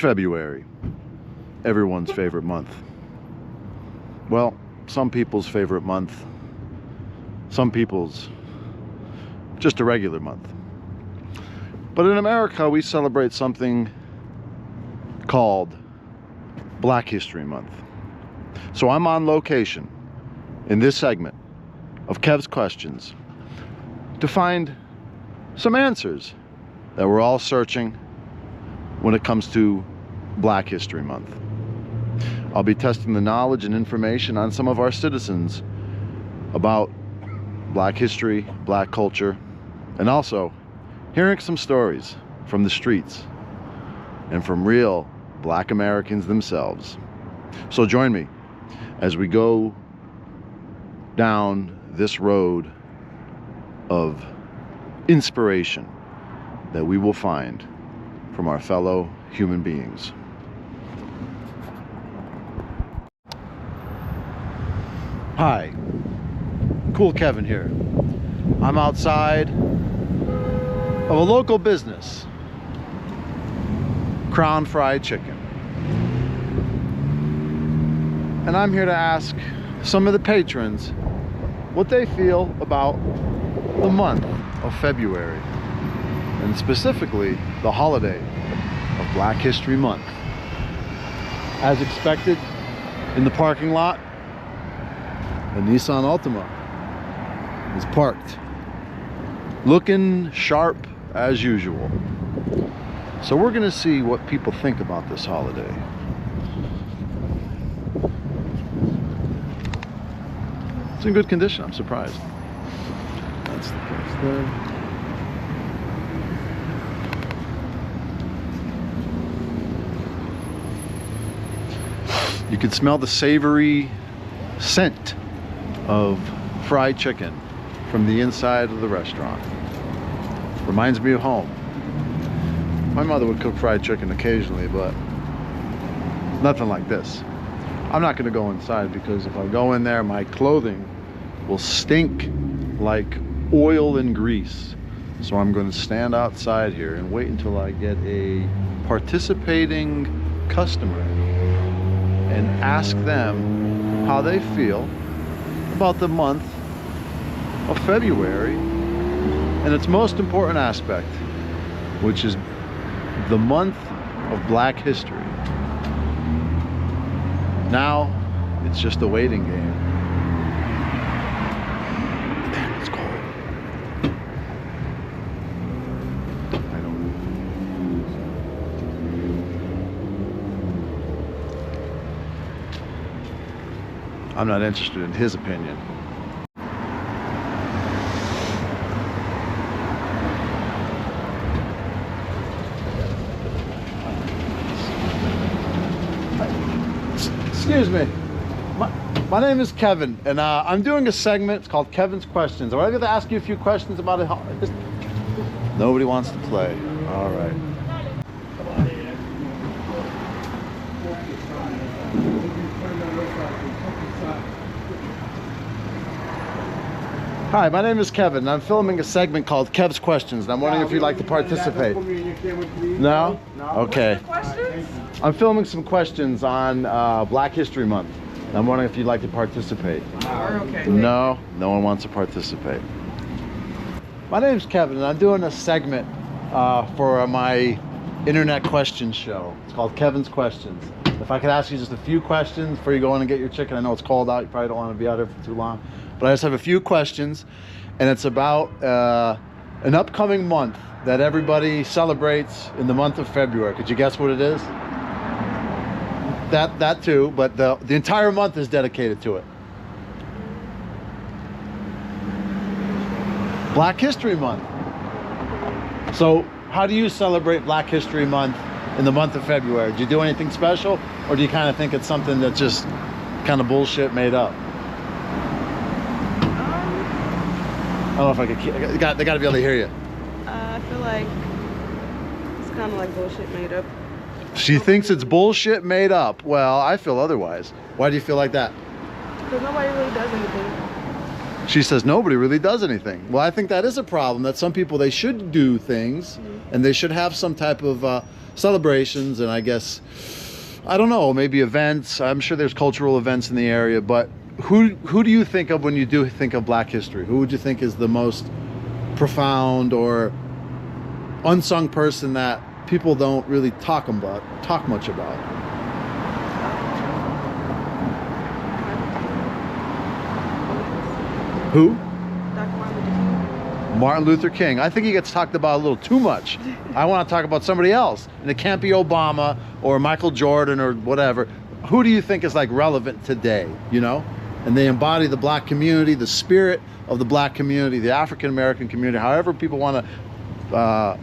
It's February, everyone's favorite month. Well, some people's favorite month, some people's just a regular month. But in America, we celebrate something called Black History Month. So I'm on location in this segment of Kev's Questions to find some answers that we're all searching when it comes to Black History Month. I'll be testing the knowledge and information on some of our citizens about Black history, Black culture, and also hearing some stories from the streets and from real Black Americans themselves. So join me as we go down this road of inspiration that we will find from our fellow human beings. Hi, Cool Kevin here. I'm outside of a local business, Crown Fried Chicken. And I'm here to ask some of the patrons what they feel about the month of February, and specifically the holiday of Black History Month. As expected, in the parking lot, the Nissan Altima is parked, looking sharp as usual. So we're gonna see what people think about this holiday. It's in good condition, I'm surprised. That's the case there. You can smell the savory scent of fried chicken from the inside of the restaurant. Reminds me of home. My mother would cook fried chicken occasionally, but nothing like this. I'm not going to go inside because if I go in there, my clothing will stink like oil and grease. So I'm going to stand outside here and wait until I get a participating customer and ask them how they feel about the month of February and its most important aspect, which is the month of Black history. Now it's just a waiting game. Damn, it's cold. I'm not interested in his opinion. Excuse me. My name is Kevin, and I'm doing a segment. It's called Kevin's Questions. I'm going to ask you a few questions about it. Nobody wants to play. All right. Hi, my name is Kevin, and I'm filming a segment called Kev's Questions, and I'm wondering if you'd like to participate. No? Okay. I'm filming some questions on Black History Month. And I'm wondering if you'd like to participate. Okay. No? No one wants to participate. My name's Kevin, and I'm doing a segment for my internet questions show. It's called Kevin's Questions. If I could ask you just a few questions before you go in and get your chicken. I know it's cold out. You probably don't want to be out here for too long. But I just have a few questions, and it's about an upcoming month that everybody celebrates in the month of February. Could you guess what it is? That too, but the entire month is dedicated to it. Black History Month. So how do you celebrate Black History Month in the month of February? Do you do anything special, or do you kind of think it's something that's just kind of bullshit made up? I don't know if I could. They got to be able to hear you. I feel like it's kind of like bullshit made up. She thinks it's bullshit made up. Well, I feel otherwise. Why do you feel like that? Because nobody really does anything. She says nobody really does anything. Well, I think that is a problem, that some people, they should do things and they should have some type of celebrations and I guess, I don't know, maybe events. I'm sure there's cultural events in the area, but who do you think of when you do think of Black history? Who would you think is the most profound or unsung person that people don't really talk much about? Who? Martin Luther King. I think he gets talked about a little too much. I want to talk about somebody else, and it can't be Obama or Michael Jordan or whatever. Who do you think is like relevant today, you know? And they embody the Black community, the spirit of the Black community, the African American community, however people want to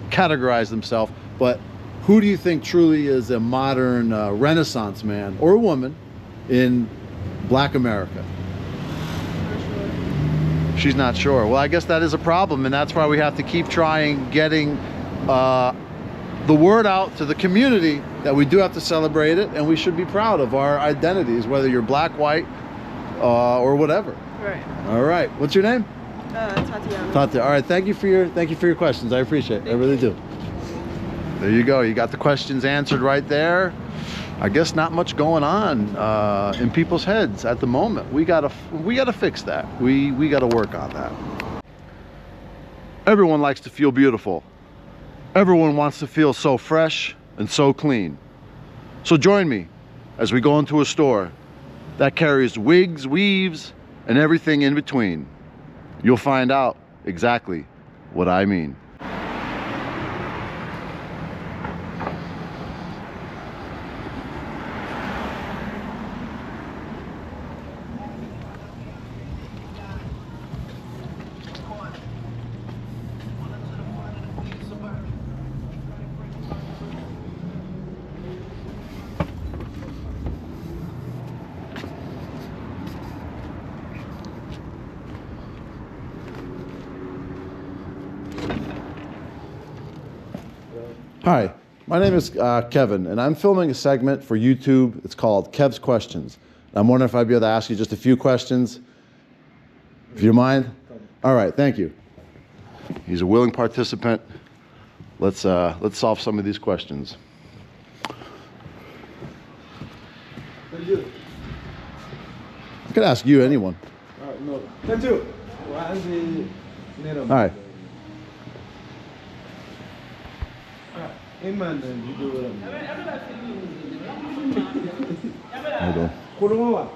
categorize themselves. But who do you think truly is a modern Renaissance man or woman in Black America? She's not sure. Well, I guess that is a problem, and that's why we have to keep trying getting the word out to the community that we do have to celebrate it, and we should be proud of our identities, whether you're Black, white, or whatever. Right. All right. What's your name? Tatiana. Tatiana. All right. Thank you for your questions. I appreciate it. I really do. There you go. You got the questions answered right there. I guess not much going on in people's heads at the moment. We gotta fix that. We gotta work on that. Everyone likes to feel beautiful. Everyone wants to feel so fresh and so clean. So join me as we go into a store that carries wigs, weaves, and everything in between. You'll find out exactly what I mean. Hi, my name is Kevin, and I'm filming a segment for YouTube. It's called Kev's Questions. I'm wondering if I'd be able to ask you just a few questions, if you don't mind. All right, thank you. He's a willing participant. Let's solve some of these questions. I could ask you, anyone. No. Thank you. All right. Hold on.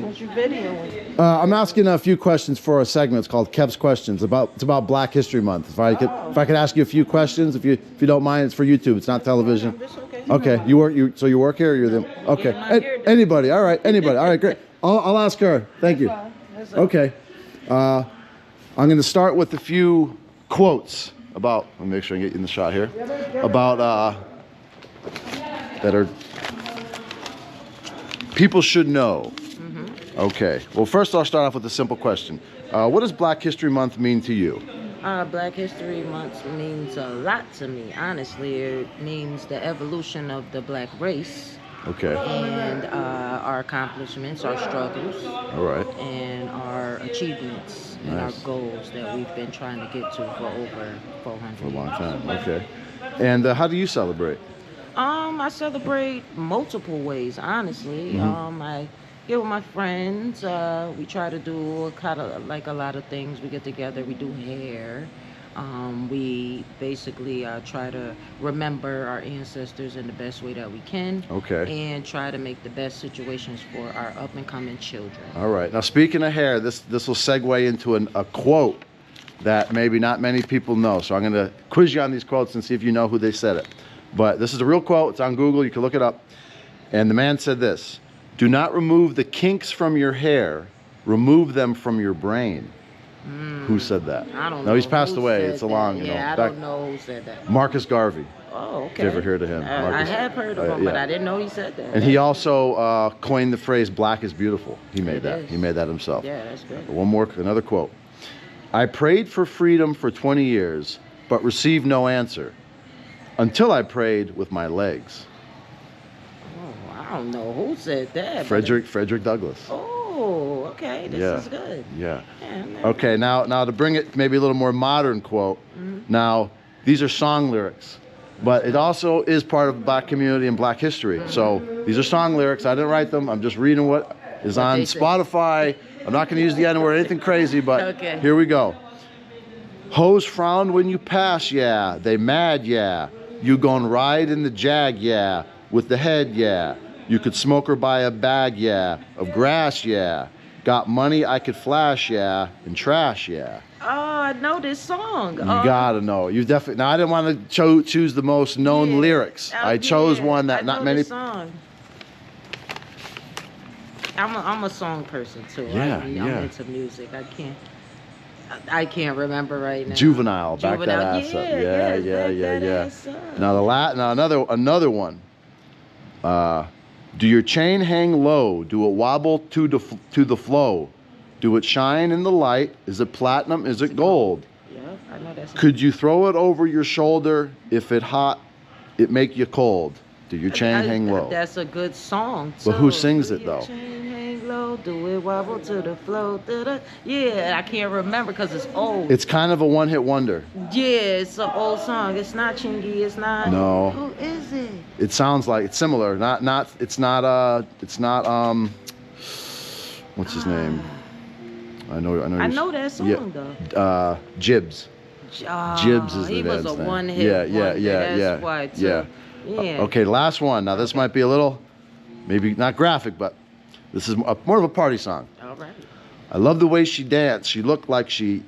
What's your video? I'm asking a few questions for a segment. It's called Kev's Questions. It's about Black History Month. If I could ask you a few questions, if you don't mind, it's for YouTube. It's not television. Okay. You work here, or you're the okay. Anybody? All right. Anybody? All right. Great. I'll ask her. Thank you. Okay. I'm going to start with a few quotes about. Let me make sure I get you in the shot here. About that are people should know. Okay. Well, first I'll start off with a simple question. What does Black History Month mean to you? Black History Month means a lot to me, honestly. It means the evolution of the Black race. Okay. And our accomplishments, our struggles. All right. And our achievements and our goals that we've been trying to get to for over 400 years. For a long time. Okay. And how do you celebrate? I celebrate multiple ways, honestly. I get with my friends. We try to do kind of like a lot of things. We get together, we do hair. We basically try to remember our ancestors in the best way that we can. Okay. And try to make the best situations for our up and coming children. All right. Now, speaking of hair, this will segue into a quote that maybe not many people know. So I'm going to quiz you on these quotes and see if you know who they said it. But this is a real quote. It's on Google. You can look it up. And the man said this: "Do not remove the kinks from your hair. Remove them from your brain." Who said that? I don't know. No, he's passed who away. said It's a long, that. you know. Yeah, I don't know who said that. Marcus Garvey. Oh, okay. If you ever heard of him. I have heard of him, but yeah. I didn't know he said that. And he also coined the phrase "Black is beautiful." He made that. is. He made that himself. Yeah, that's great. Another quote. "I prayed for freedom for 20 years, but received no answer until I prayed with my legs." Oh, I don't know who said that. Frederick Douglass. Oh, okay. This is good. Yeah. Yeah, Okay, now to bring it maybe a little more modern quote. Now, these are song lyrics, but it also is part of the black community and black history. So these are song lyrics. I didn't write them. I'm just reading what is on they say. Spotify. I'm not going to use the N-word or anything crazy, but Okay. here we go. Hoes frown when you pass, yeah. They mad, yeah. You gon' ride in the Jag, yeah. With the head, yeah. You could smoke her by a bag, yeah. Of grass, yeah. Got money I could flash, yeah. And trash, yeah. Oh, I know this song. You gotta know. You definitely. Now I didn't want to choose the most known Yeah. lyrics. I chose one that I not know many. this song. I'm a song person too. Yeah, I'm yeah. into music. I can't remember right now. Juvenile, back that Juvenile, ass up. yeah, Yeah, yes, yeah, back yeah, that yeah. ass up. Now another one. Do your chain hang low? Do it wobble to the flow? Do it shine in the light? Is it platinum? Is it gold? Yeah, I know that song. Could you throw it over your shoulder? If it hot, it make you cold. Do your chain hang low? That's a good song too. But who sings it, Do your though? chain hang low, do it wobble to the flow. Da-da. Yeah, I can't remember because it's old. It's kind of a one-hit wonder. Yeah, it's an old song. It's not Chingy. It's not. No. Who is it? It sounds like it's similar. It's not what's his name? I know I know that song yeah, though. Jibs. Oh, Jibs is the he was band's a name. one-hit Yeah, wonder. That's yeah. why too. Yeah. Yeah. Okay, last one. Now this might be a little, maybe not graphic, but this is more of a party song. All right. I love the way she danced. She looked like she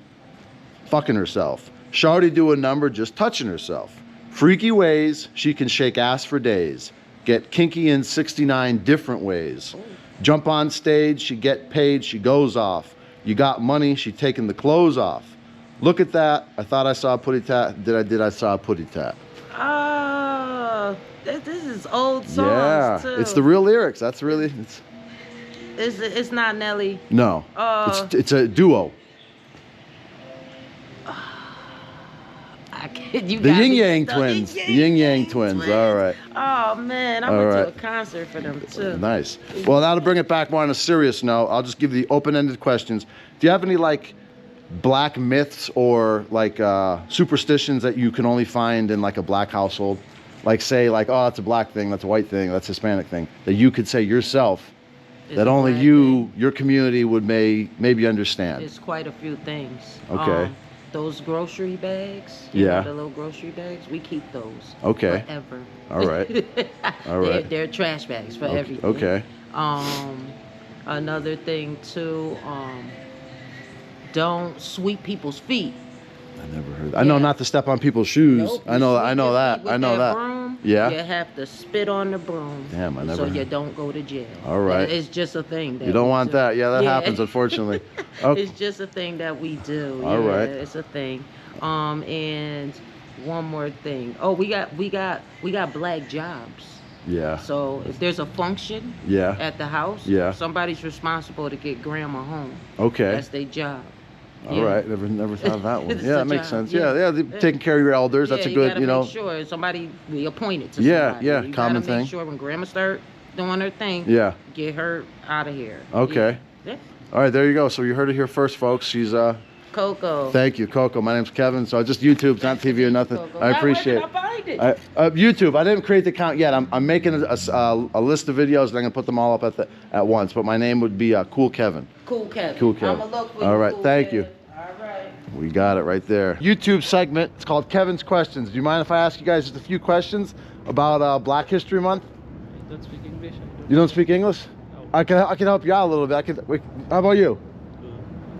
fucking herself. Shawty do a number just touching herself. Freaky ways, she can shake ass for days. Get kinky in 69 different ways. Jump on stage, she get paid, she goes off. You got money, she taking the clothes off. Look at that, I thought I saw a putty tat. Did I saw a putty tat? Oh, this is old songs Yeah, too. it's the real lyrics. That's really, It's not Nelly. no. It's a duo. I can't, you The got Yin me Yang stuck. Twins. The Yin Yang Twins. All right. Oh man, I All went right. to a concert for them too. Nice. Well, now to bring it back more on a serious note, I'll just give you the open-ended questions. Do you have any like black myths or like superstitions that you can only find in like a black household? Like say like, oh, that's a black thing, that's a white thing, that's a Hispanic thing, that you could say yourself It's that a only black you, thing. your community would maybe understand. It's quite a few things. Okay. Those grocery bags. Yeah. The little grocery bags. We keep those. Okay. Forever. All right. All right. They're trash bags for Okay. everything. Okay. Another thing too. Don't sweep people's feet. I never heard that. I know Yeah. not to step on people's shoes. Nope, I you know sweep I know your that. feet with I know that. Broom, Yeah. You have to spit on the broom. Damn, I never So heard- you don't go to jail. All right. It's just a thing. That You don't we want do. that. Yeah, that Yeah. happens unfortunately. Okay. It's just a thing that we do. All yeah, right. It's a thing. And one more thing. Oh, we got black jobs. Yeah. So if there's a function Yeah. at the house, Yeah. somebody's responsible to get grandma home. Okay. That's their job. All Yeah. right. Never thought of that one. It's Yeah, a that makes job. sense. Yeah. Taking care of your elders. That's a you good, gotta you know. make sure somebody be appointed to Yeah, somebody. yeah, You common gotta make thing. sure when grandma start doing her thing, Yeah. get her out of here. Okay. Yeah. All right, there you go. So you heard it here first, folks. She's Coco. thank you, Coco. My name's Kevin. So just YouTube, not TV or nothing. Coco. I appreciate Where can I find it? it. YouTube. I didn't create the account yet. I'm making a list of videos and I'm gonna put them all up at once. But my name would be Cool Kevin. Cool Kevin. Cool Kevin. I'ma look for All you, right, Cool thank you. Kevin. All right. We got it right there. YouTube segment. It's called Kevin's Questions. Do you mind if I ask you guys just a few questions about Black History Month? Don't speak English. You don't speak English? No. I can help you out a little bit. How about you?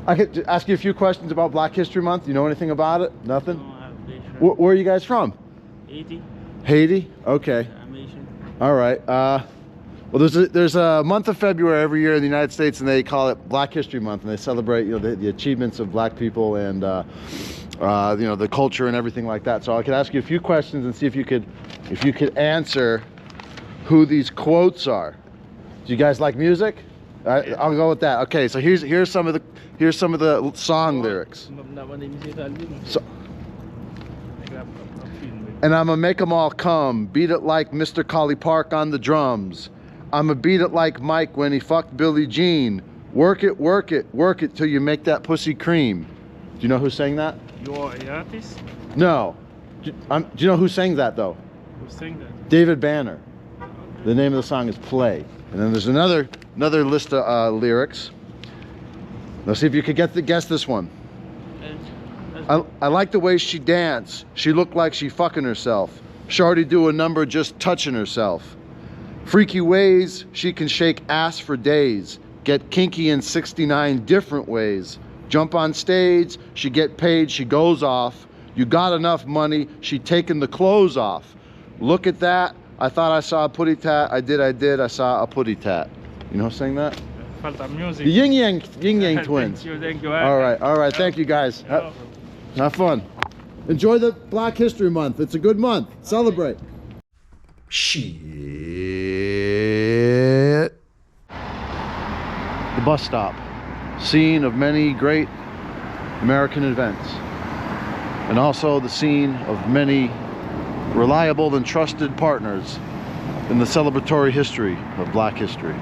I could ask you a few questions about Black History Month. You know anything about it? Nothing? No, I'm Asian. Where are you guys from? 80. Haiti? Okay. I'm Asian. All right. Well, there's a month of February every year in the United States, and they call it Black History Month, and they celebrate the achievements of Black people and the culture and everything like that. So I could ask you a few questions and see if you could answer who these quotes are. Do you guys like music? I'll go with that. Okay, so here's some of the song lyrics. So, and I'ma make 'em all come. Beat it like Mr. Collie Park on the drums. I'ma beat it like Mike when he fucked Billie Jean. Work it, work it, work it till you make that pussy cream. Do you know who sang that? You are an artist? No. Do you know who sang that though? Who's saying that? David Banner. The name of the song is Play. And then there's another list of lyrics. Let's see if you could guess this one. I like the way she dance. She looked like she fucking herself. Shorty do a number just touching herself. Freaky ways, she can shake ass for days. Get kinky in 69 different ways. Jump on stage, she get paid, she goes off. You got enough money, she taking the clothes off. Look at that, I thought I saw a putty tat. I did, I saw a putty tat. You know who sang that? Falta music. The Yin Yang Twins. Thank you. All right, thank you guys. Have fun. Enjoy the Black History Month. It's a good month. Celebrate. Shit. The bus stop. Scene of many great American events. And also the scene of many reliable and trusted partners in the celebratory history of Black history.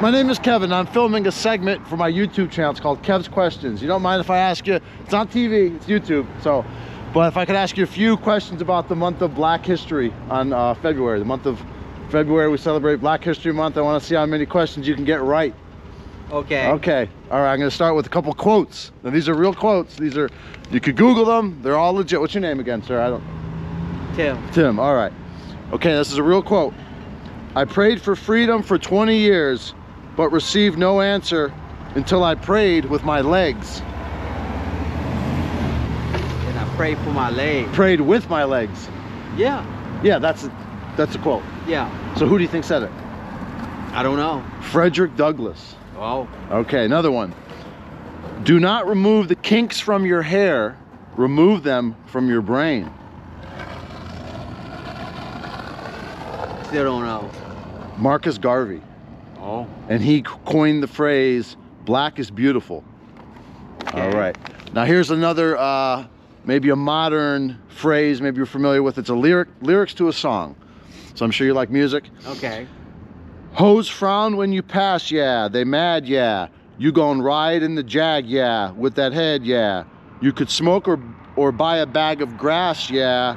My name is Kevin. I'm filming a segment for my YouTube channel. It's called Kev's Questions. You don't mind if I ask you? It's on TV, it's YouTube. So, but if I could ask you a few questions about the month of Black History on February. The month of February, we celebrate Black History Month. I want to see how many questions you can get right. Okay. Okay. All right. I'm going to start with a couple quotes. Now, these are real quotes. These are, you could Google them. They're all legit. What's your name again, sir? I don't. Tim. All right. Okay. This is a real quote. I prayed for freedom for 20 years, but received no answer until I prayed with my legs. And I prayed for my leg. Prayed with my legs. Yeah. Yeah, that's a quote. Yeah. So who do you think said it? I don't know. Frederick Douglass. Oh. Okay, another one. Do not remove the kinks from your hair, remove them from your brain. Still don't know. Marcus Garvey. Oh. And he coined the phrase, black is beautiful. Okay. All right. Now here's another, maybe a modern phrase, maybe you're familiar with. It's a lyrics to a song. So I'm sure you like music. Okay. Hoes frown when you pass, yeah. They mad, yeah. You gon' ride in the Jag, yeah. With that head, yeah. You could smoke or buy a bag of grass, yeah.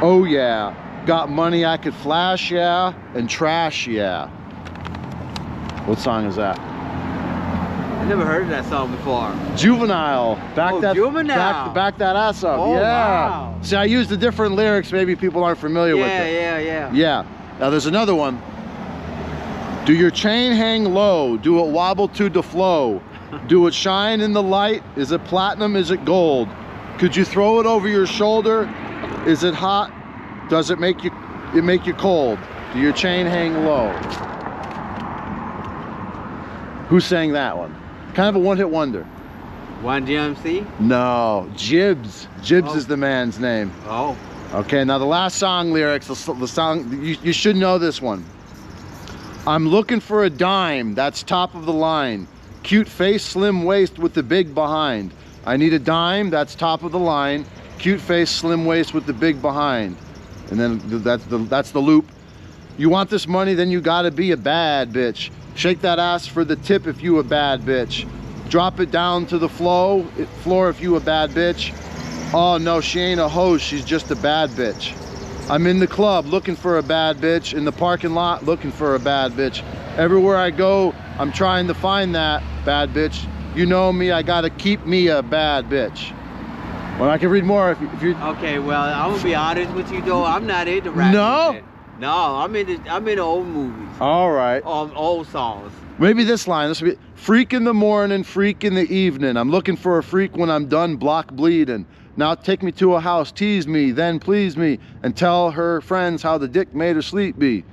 Oh, yeah. Got money I could flash, yeah. And trash, yeah. What song is that? I never heard of that song before. Juvenile. Juvenile. Back that ass up. Oh, yeah. wow. See, I used the different lyrics. Maybe people aren't familiar with it. Yeah. Yeah. Now there's another one. Do your chain hang low? Do it wobble to the flow? Do it shine in the light? Is it platinum? Is it gold? Could you throw it over your shoulder? Is it hot? Does it make you cold? Do your chain hang low? Who sang that one? Kind of a one-hit wonder. One DMC? No, Jibbs. Jibbs Oh. is the man's name. Oh. Okay, now the last song lyrics, the song, you should know this one. I'm looking for a dime, that's top of the line. Cute face, slim waist with the big behind. I need a dime, that's top of the line. Cute face, slim waist with the big behind. And then that's the loop. You want this money, then you gotta be a bad bitch. Shake that ass for the tip if you a bad bitch. Drop it down to the floor if you a bad bitch. Oh no, she ain't a hoe, she's just a bad bitch. I'm in the club looking for a bad bitch. In the parking lot looking for a bad bitch. Everywhere I go, I'm trying to find that bad bitch. You know me, I gotta keep me a bad bitch. Well, I can read more if you. Okay, well, I'm gonna be honest with you though. I'm not into rap. No? music. No, I'm into old movies. All right. Old songs. Maybe this line. This will be freak in the morning, freak in the evening. I'm looking for a freak when I'm done block bleeding. Now take me to a house, tease me, then please me, and tell her friends how the dick made her sleep be.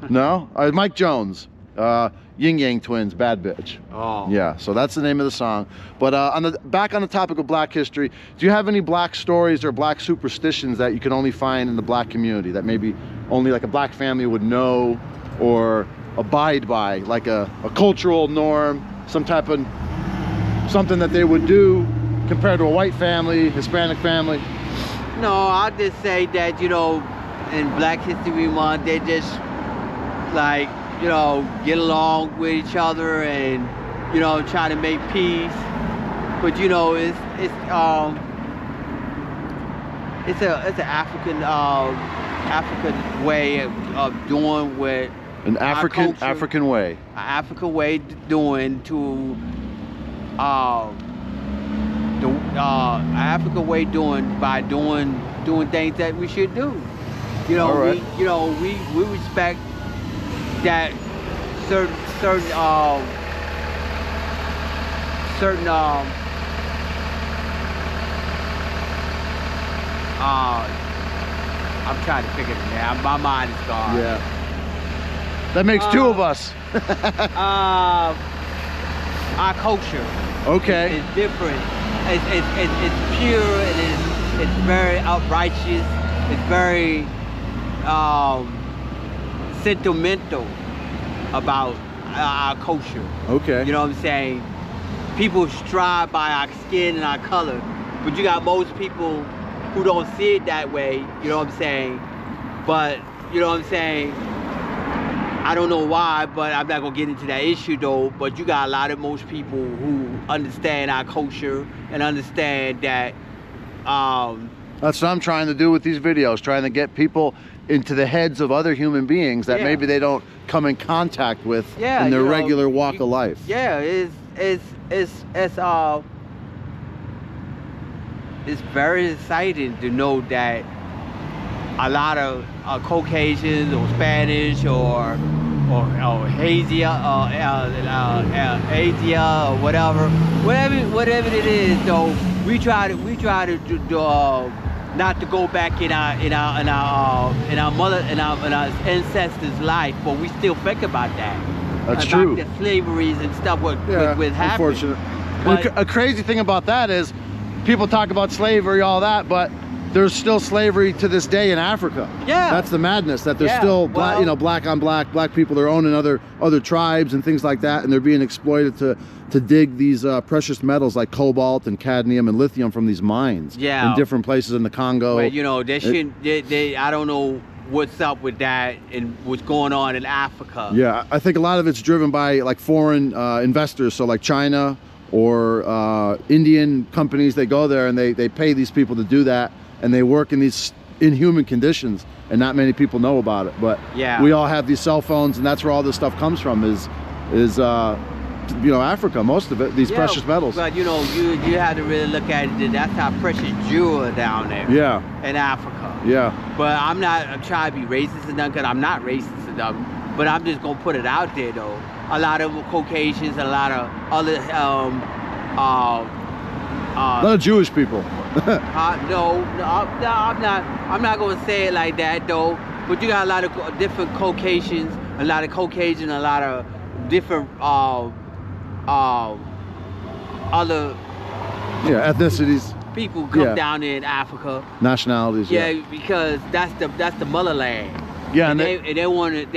No? Mike Jones, Yin Yang Twins, Bad Bitch. Oh. Yeah, so that's the name of the song. But back on the topic of black history, do you have any black stories or black superstitions that you can only find in the black community that maybe only like a black family would know or abide by, like a cultural norm, something that they would do compared to a white family, Hispanic family? No, I'll just say that, you know, in Black History Month, they just, like, you know, get along with each other and you know, trying to make peace. But you know, it's an African way of doing what An African culture- African way. an African way doing to an African way doing by doing things that we should do. You know, All right. we respect that certain I'm trying to figure it out. My mind is gone. Yeah. That makes two of us. Our culture. Okay. It's different. It's pure and it's very outrighteous. It's very sentimental about our culture. Okay. You know what I'm saying? People strive by our skin and our color, but you got most people who don't see it that way. You know what I'm saying? But you know what I'm saying? I don't know why, but I'm not gonna get into that issue though. But you got a lot of most people who understand our culture and understand that. That's what I'm trying to do with these videos, trying to get people into the heads of other human beings that Yeah. maybe they don't come in contact with Yeah, in their you know, regular walk of life. Yeah, it's very exciting to know that a lot of Caucasians or Spanish or Asia Asia or whatever it is. Though we try to do, not to go back in our ancestors' life, but we still think about that. That's about true. the slaveries and stuff with happening. Unfortunate. But- And a crazy thing about that is people talk about slavery, all that, but there's still slavery to this day in Africa. Yeah. That's the madness, that there's Yeah, still well- black on black people are owning other tribes and things like that, and they're being exploited to dig these precious metals like cobalt and cadmium and lithium from these mines Yeah. in different places in the Congo. But you know, they shouldn't. I don't know what's up with that and what's going on in Africa. Yeah, I think a lot of it's driven by like foreign investors, so like China or Indian companies. They go there and they pay these people to do that, and they work in these inhuman conditions, and not many people know about it. But Yeah. we all have these cell phones, and that's where all this stuff comes from. Is you know, Africa, most of it, these Yeah, precious metals. But you know, you have to really look at it. That's how precious jewel down there Yeah, in Africa. yeah, But I'm trying to be racist enough, because I'm not racist enough. But I'm just gonna put it out there though. A lot of Caucasians, a lot of other a lot of Jewish people. no, I'm not gonna say it like that though. But you got a lot of different Caucasians, a lot of different other Yeah, ethnicities, people come Yeah. down there in Africa. nationalities. Yeah, because that's the motherland. Yeah, and and they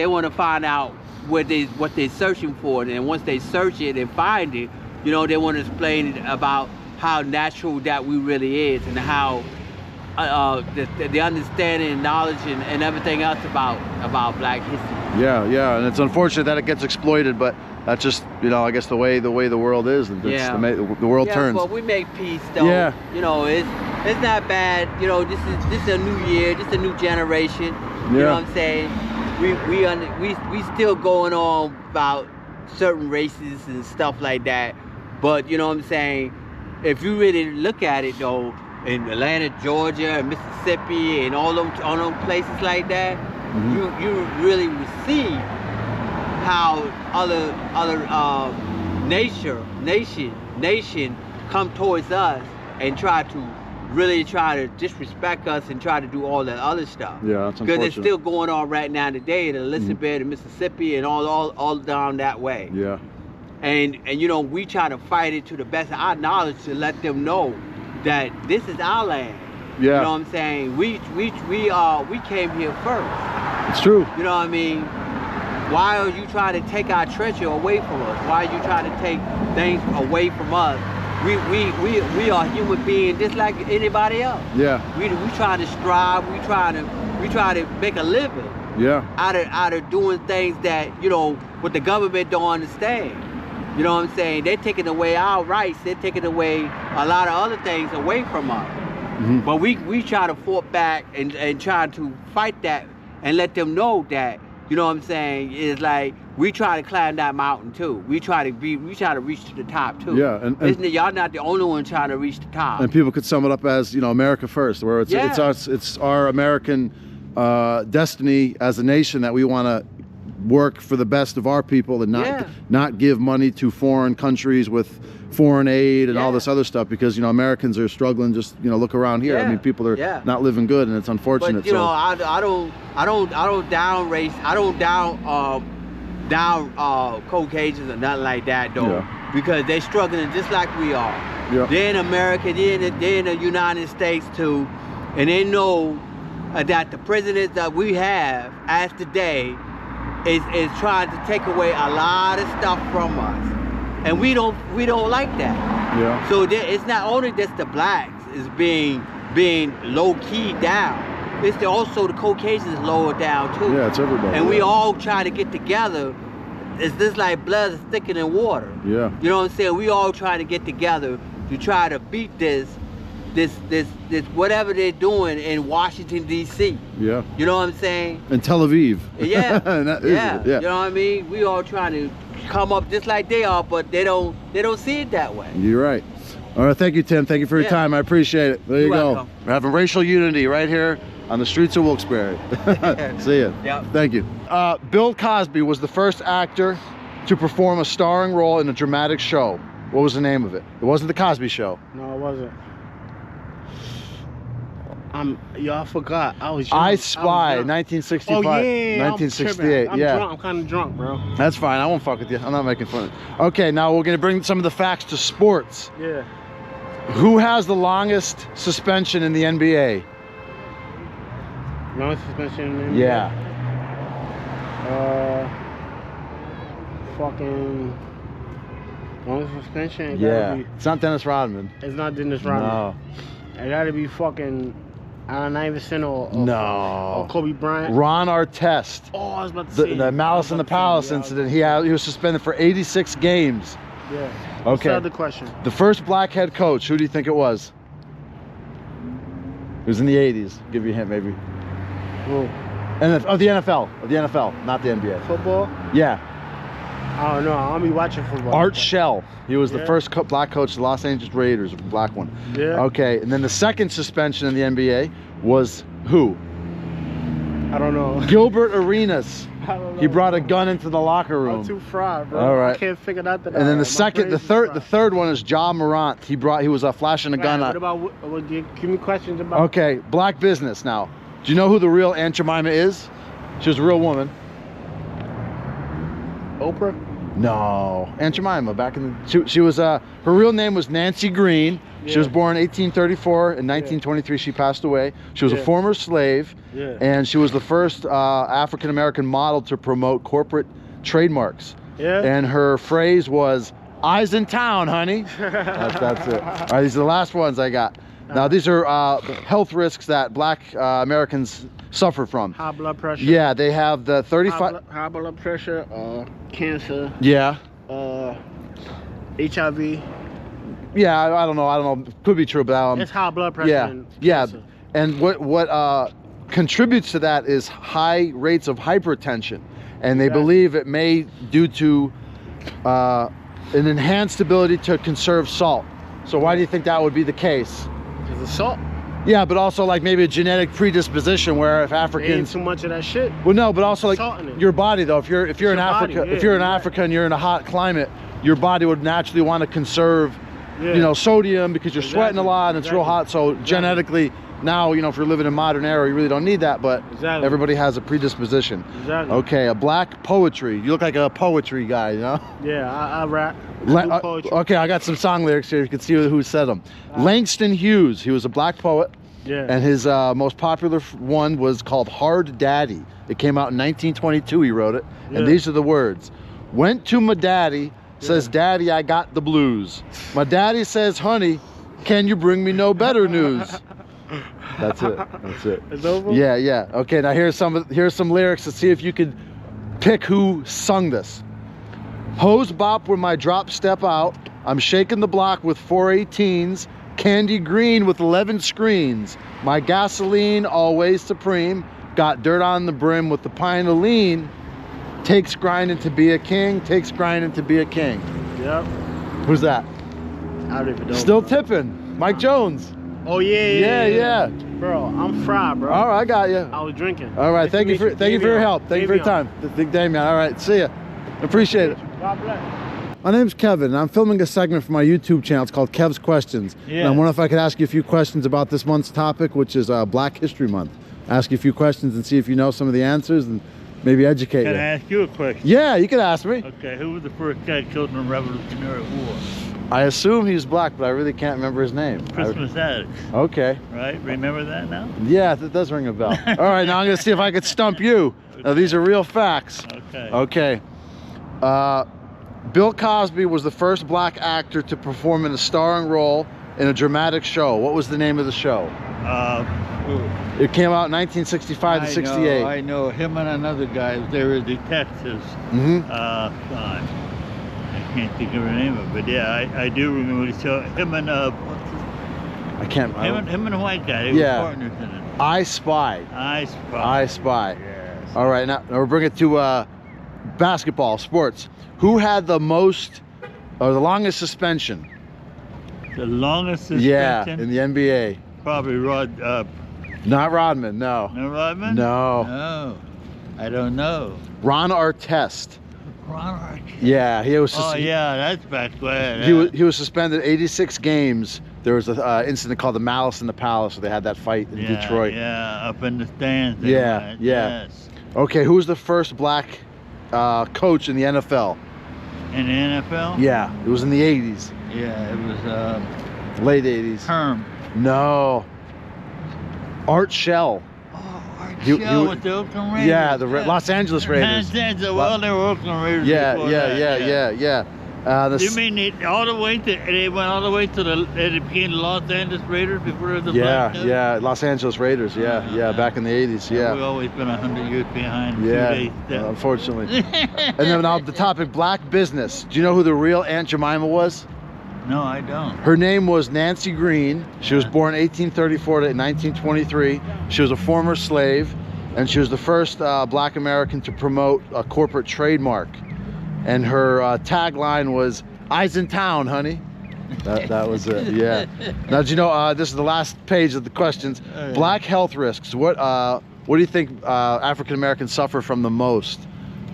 want to find out what they're searching for, and once they search it and find it, you know, they want to explain it about how natural that we really is, and how the understanding and knowledge and everything else about Black history. Yeah, and it's unfortunate that it gets exploited, but that's just, you know, I guess the way the world is, and Yeah. the world Yeah, turns. but we make peace though. Yeah. You know, it's not bad. You know, this is a new year. This is a new generation. You Yeah. know what I'm saying? We still going on about certain races and stuff like that. But you know what I'm saying? If you really look at it though, in Atlanta, Georgia, and Mississippi, and all them places like that, Mhm. you really will see how other nation come towards us and try to disrespect us and try to do all that other stuff. Yeah, that's Because it's unfortunate. still going on right now today in Elizabeth and Mississippi and all down that way. Yeah, And you know, we try to fight it to the best of our knowledge to let them know that this is our land. yeah, You know what I'm saying? We came here first. it's true. You know what I mean? Why are you trying to take our treasure away from us? Why are you trying to take things away from us? We are human beings just like anybody else. Yeah, We try to strive. We try to make a living yeah, out of doing things that, you know, what the government don't understand. You know what I'm saying? They're taking away our rights. They're taking away a lot of other things away from us. Mhm. But we try to fought back and try to fight that and let them know that, you know what I'm saying, it's like we try to climb that mountain too. We try to reach to the top too. Yeah, and Isn't it, y'all not the only one trying to reach the top. and people could sum it up as, you know, America first, where it's Yeah. it's our American destiny as a nation that we want to work for the best of our people and Yeah. not give money to foreign countries with foreign aid and all Yeah. this other stuff, because, you know, Americans are struggling. Just, you know, look around here. I Yeah. mean, people are Yeah. not living good, and it's unfortunate. But you know, I don't down race. I don't down Caucasians or nothing like that though, Yeah. because they're struggling just like we are. Yeah. They're in America. They're in the United States too, and they know that the president that we have as today is trying to take away a lot of stuff from us, and we don't like that. Yeah. So it's not only just the blacks is being low key down. It's also the Caucasians lower down too. Yeah, it's everybody. And we yeah. all try to get together. It's just like blood is thicker than water. Yeah. You know what I'm saying? We all try to get together to try to beat this whatever they're doing in Washington D.C. Yeah. You know what I'm saying? And Tel Aviv. Yeah. And that is yeah. it, yeah. You know what I mean? We all trying to come up just like they are, but they don't see it that way. You're right. All right, thank you, Tim. Thank you for your Yeah. time. I appreciate it. There you You're go. welcome. We're having racial unity right here on the streets of Wilkes-Barre. See ya. Yep. Thank you. Bill Cosby was the first actor to perform a starring role in a dramatic show. What was the name of it? It wasn't The Cosby Show. No, it wasn't. Y'all forgot. I was young. I I was Spy, young. 1965. Oh yeah, 1968. I'm yeah. drunk. I'm kind of drunk, bro. That's fine. I won't fuck with you. I'm not making fun of you. Okay, now we're gonna bring some of the facts to sports. Yeah. Who has the longest suspension in the NBA? No suspension. Yeah. Fucking. No suspension. It Yeah. gotta It's not Dennis Rodman. be, it's not Dennis Rodman. No. It gotta be fucking Allen Iverson or No. Kobe Bryant. Ron Artest. Oh, I was about to say. The Malice in the Palace incident. He was suspended for 86 games. Yeah. What's Okay. the other question? The first black head coach. Who do you think it was? It was in the 80s. Give you a hint, maybe. Who? And of the NFL. Of the NFL, not the NBA. Football? Yeah. I don't know. I'll be watching football. Art Shell. He was the Yeah. first black coach of the Los Angeles Raiders, black one. Yeah. Okay, and then the second suspension in the NBA was who? I don't know. Gilbert Arenas. I don't know. He brought a gun into the locker I'm room. too fried, bro. All right. I can't figure that out. And then My the brain's third fried. one is Ja Morant. He was flashing a gun. What about give me questions about? Okay, black business now. Do you know who the real Aunt Jemima is? She was a real woman. Oprah? No, Aunt Jemima. Back in the, she was her real name was Nancy Green. She Yeah. was born in 1834. In 1923, she passed away. She was a Yeah. former slave, Yeah. and she was the first African American model to promote corporate trademarks. Yeah. And her phrase was, "Eyes in town, honey." That's it. All right, these are the last ones I got. Now these are health risks that black Americans suffer from. High blood pressure. Yeah, they have the 35. High blood pressure. Cancer. Yeah. HIV. Yeah, I don't know. Could be true, but It's high blood pressure. yeah, and yeah. cancer. And what contributes to that is high rates of hypertension, and they Exactly. believe it may due to an enhanced ability to conserve salt. So why do you think that would be the case? Is it salt? Yeah, but also like maybe a genetic predisposition where if They ain't Africans. too much of that shit. Well, no, but also like Salt in it. your body though. If you're in your body, Africa, yeah, if you're in you're right. Africa and you're in a hot climate, your body would naturally want to conserve, Yeah. you know, sodium because you're sweating a Exactly, lot and it's real exactly. hot. So genetically, now you know if you're living in modern era, you really don't need that. But Exactly. everybody has a predisposition. Exactly. Okay, a black poetry. You look like a poetry guy, you know. Yeah, I rap. La- I do poetry. okay, I got some song lyrics here. You can see who said them. Langston Hughes. He was a black poet. Yeah. And his most popular one was called Hard Daddy. It came out in 1922, he wrote it. Yeah. And these are the words. Went to my daddy, says, Daddy, I got the blues. My daddy says, honey, can you bring me no better news? That's it, that's it. It's over? Yeah, yeah. Okay, now here's some lyrics to see if you could pick who sung this. Hose bop with my drop step out. I'm shaking the block with 418s. Candy green with 11 screens. My gasoline always supreme. Got dirt on the brim with the pint of lean. Takes grinding to be a king. Takes grinding to be a king. Yep. Who's that? I don't even know. Still tipping. Mike Jones. Oh yeah. Yeah. Bro, I'm fried, bro. All right, I got you. I was drinking. All right, Nice thank to you for meet your help. Thank you for your time. Big Damien. All right, see ya. Appreciate it. God bless. My name's Kevin, and I'm filming a segment for my YouTube channel. It's called Kev's Questions. Yeah. And I wonder if I could ask you a few questions about this month's topic, which is Black History Month. Ask you a few questions and see if you know some of the answers and maybe educate Can you. I ask you a question? Yeah, you can ask me. Okay, who was the first guy killed in the Revolutionary War? I assume he's black, but I really can't remember his name. Christmas Addicts, Okay. right? Remember that now? Yeah, that does ring a bell. All right, now I'm going to see if I could stump you. Now, these are real facts. Okay. Okay. Bill Cosby was the first black actor to perform in a starring role in a dramatic show. What was the name of the show? It came out in 1965 to 68. I know him and another guy. They were detectives. Mm-hmm. God, I can't think of her name of it. But yeah, I do remember the show. Him and I can't. him and a white guy. They Yeah. were partners in it. I Spy. I Spy. I Spy. Yes. All right, now we're bringing it to basketball, sports. Who had the most, or the longest suspension? The longest suspension. Yeah, in the NBA. Probably Rod. Not Rodman, no. No Rodman. No. No. I don't know. Ron Artest. Ron Artest. Yeah, he was. Oh yeah, that's back when. He was suspended 86 games. There was an incident called the Malice in the Palace, where they had that fight in Detroit. Yeah, up in the stands. they Yeah, went, yeah. Yes. Okay, who was the first black coach in the NFL? In the NFL. Yeah, it was in the 80s, Yeah, it was late 80s. Herm. No. Art Shell. Oh, Art He- Shell he- with the Oakland Raiders. Yeah, the Los Angeles Raiders. Well, they were Oakland Raiders. Yeah, before yeah, that, yeah. You mean they went all the way to they became the Los Angeles Raiders before the Yeah, Black Coach? yeah, Los Angeles Raiders. Yeah, yeah, back in the 80s. We've Yeah, always been 100 years behind. yeah. 2 days down. Unfortunately. And then now the topic: black business. Do you know who the real Aunt Jemima was? No, I don't. Her name was Nancy Green. She was Yeah. born 1834 to 1923. She was a former slave, and she was the first black American to promote a corporate trademark. And her tagline was, "Eyes in town, honey." That was it. Yeah. Now, do you know? This is the last page of the questions. Oh, yeah. Black health risks. What do you think African Americans suffer from the most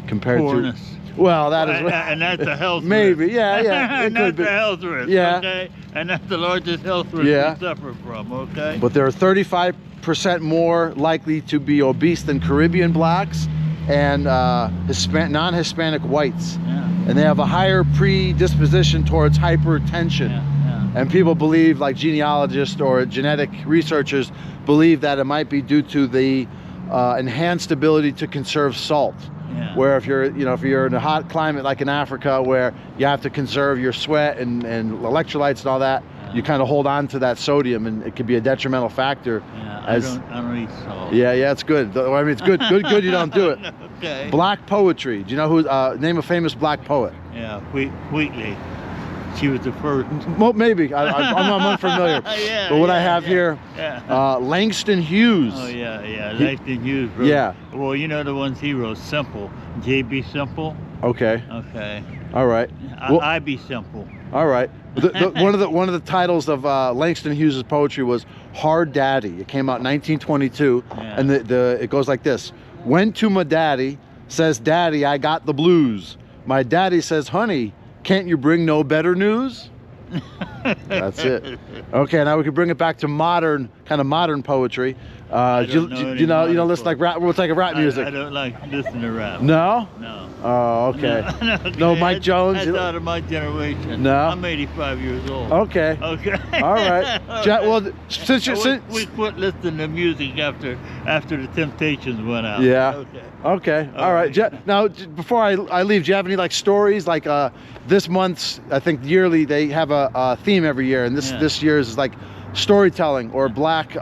compared Poorness. to? Well, that is. And that's a health risk. Maybe. Yeah. Yeah. It And could that's be. a health risk. Yeah. Okay. And that's the largest health risk Yeah. we suffer from. Okay. But there are 35% more likely to be obese than Caribbean blacks and non-Hispanic whites. Yeah. And they have a higher predisposition towards hypertension. Yeah. Yeah. And people believe, like genealogists or genetic researchers, believe that it might be due to the enhanced ability to conserve salt. Yeah. Where if you're in a hot climate like in Africa, where you have to conserve your sweat and electrolytes and all that, you kind of hold on to that sodium, and it could be a detrimental factor. Yeah, as I don't eat salt. yeah, it's good. I mean, it's good you don't do it. Okay. Black poetry. Do you know who? Name a famous black poet. Yeah, Wheatley. She was the first. Well, maybe I'm unfamiliar. Yeah, But what I yeah, have yeah. here, Yeah. Langston Hughes. Oh yeah, Langston Hughes wrote. Yeah. Well, you know the ones he wrote, Simple. J.B. Simple. Okay. Okay. All right. Well, I be simple. all right. One of the titles of Langston Hughes' poetry was "Hard Daddy." It came out in 1922, Yeah. and it goes like this: "Went to my daddy, says Daddy, I got the blues. My daddy says, Honey, can't you bring no better news?" That's it. Okay, now we can bring it back to modern poetry. I don't know any modern listen like rap. We'll take a rap music. I don't like listening to rap. No. No. Oh, okay. No, No, Mike Jones? That's You- out of my generation. No? I'm 85 years old. Okay. Okay. All right. Well, since you we quit listening to music after the Temptations went out. Yeah. Okay. Okay. All right. Now, before I leave, do you have any like stories? Like this month's, I think yearly, they have a theme every year, and Yeah. this year's is like storytelling or black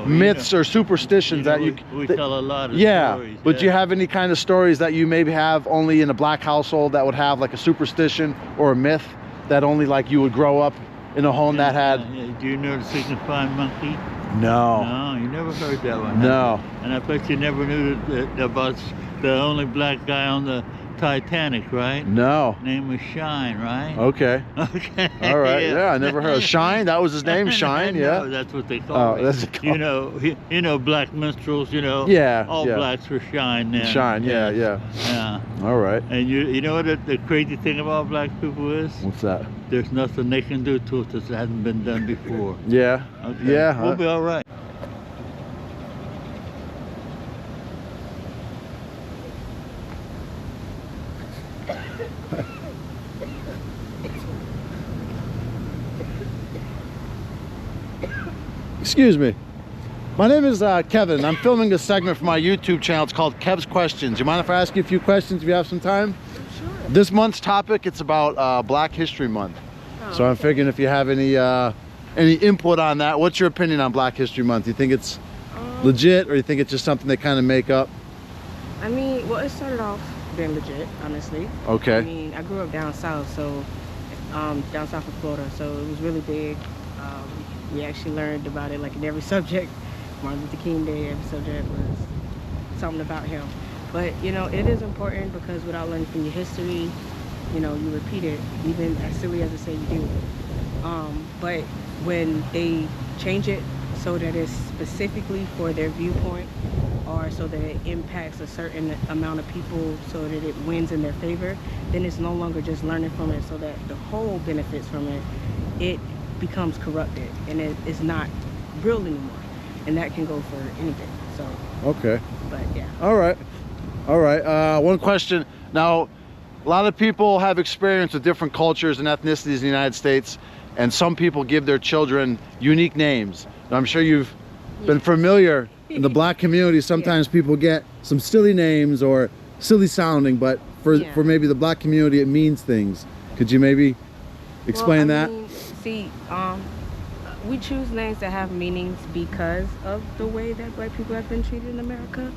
myths or superstitions that we that- tell a lot of yeah, stories. but do you have any kind of stories that you maybe have only in a black household that would have like a superstition or a myth that only like you would grow up in a home that had? Do you know the signifying monkey? No. No, you never heard that one. No. And I bet you never knew about the only black guy on the Titanic, right? No. Name was Shine, right? Okay. Okay. All right. Yeah, I never heard of Shine. That was his name, Shine. No, Yeah. that's what they call it. Oh, that's You know, black minstrels. You know. Yeah, All yeah. blacks were Shine now. Shine. Yeah, yeah. Yeah. All right. And you know what the crazy thing about black people is? What's that? There's nothing they can do to it that hasn't been done before. Yeah. Okay. Yeah. We'll be all right. Excuse me. My name is Kevin. I'm filming a segment for my YouTube channel. It's called Kev's Questions. You mind if I ask you a few questions if you have some time? Sure. This month's topic, it's about Black History Month. So I'm figuring if you have any input on that. What's your opinion on Black History Month? You think it's legit, or you think it's just something they kind of make up? I mean, well, it started off being legit, honestly. Okay. I mean, I grew up down south, so down south of Florida, so it was really big. We actually learned about it like in every subject. Martin Luther King Day, every subject was something about him. But you know, it is important because without learning from your history, you know, you repeat it, even as silly as it say you do. But when they change it so that it's specifically for their viewpoint, or so that it impacts a certain amount of people so that it wins in their favor, then it's no longer just learning from it so that the whole benefits from it. It becomes corrupted and it is not real anymore. And that can go for anything. So, Okay. but yeah. All right. All right. One question. Now, a lot of people have experience with different cultures and ethnicities in the United States, and some people give their children unique names. Now, I'm sure you've been familiar in the black community. Sometimes people get some silly names or silly sounding, but for maybe the black community, it means things. Could you maybe explain Well, I that? mean, see, we choose names that have meanings because of the way that black people have been treated in America.